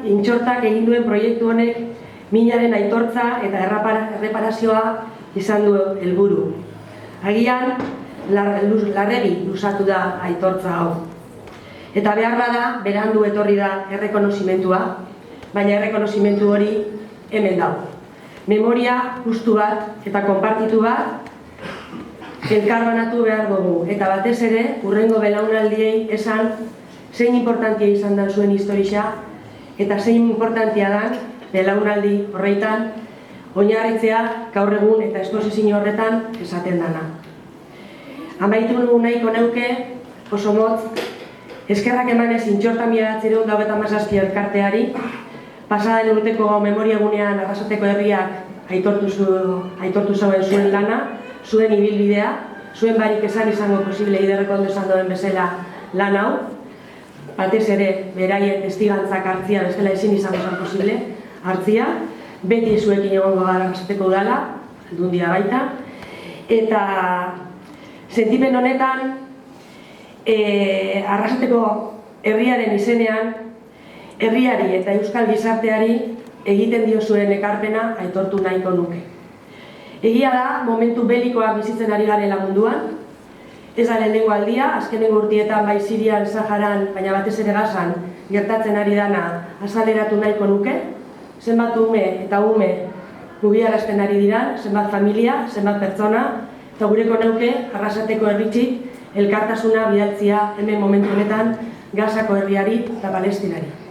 Intxortak egin duen proiektu honek minaren aitortza eta erreparazioa izan du helburu. Agian, larregi luzatu da aitortza hau. Eta behar bada, berandu etorri da errekonozimentua, baina errekonozimentu hori hemen dago. Memoria justu bat eta konpartitu bat elkarbanatu behar dugu, eta batez ere, hurrengo belaunaldiei esan zein importantia izan da zuen historia eta zein importantia da belaunaldi horreitan oinarritzea gaur egun eta esposizio horretan esaten dana. Amaitu nahiko neuke oso motz eskerrak emanez Intxorta 1997 elkarteari, pasaden urteko memoria egunean Arrasateko herriak aitortu zuen lana, zuen ibilbidea, zuen barik esan izango posible Iderreko ondo esan duen bezala lan hau, batez ere beraien testigantzak hartzia bezala ezin izango zen posible hartzia, beti zuekin egongo gara Arrasateko udala, aldundia baita, eta sentipen honetan Arrasateko herriaren izenean herriari eta euskal gizarteari egiten diozuen ekarpena aitortu nahiko nuke. Egia da, momentu belikoa bizitzen ari garela munduan, ez da lehenengo aldia, azkenengo urtietan bai Sirian, Saharan, baina batez ere Gazan gertatzen ari dana azaleratu nahiko nuke, zenbat ume eta ume mugiarazten ari dira, zenbat familia, zenbat pertsona, eta gureko neuke Arrasateko herritxik elkartasuna bidaltzia hemen momentu honetan Gazako herriari eta Palestinari.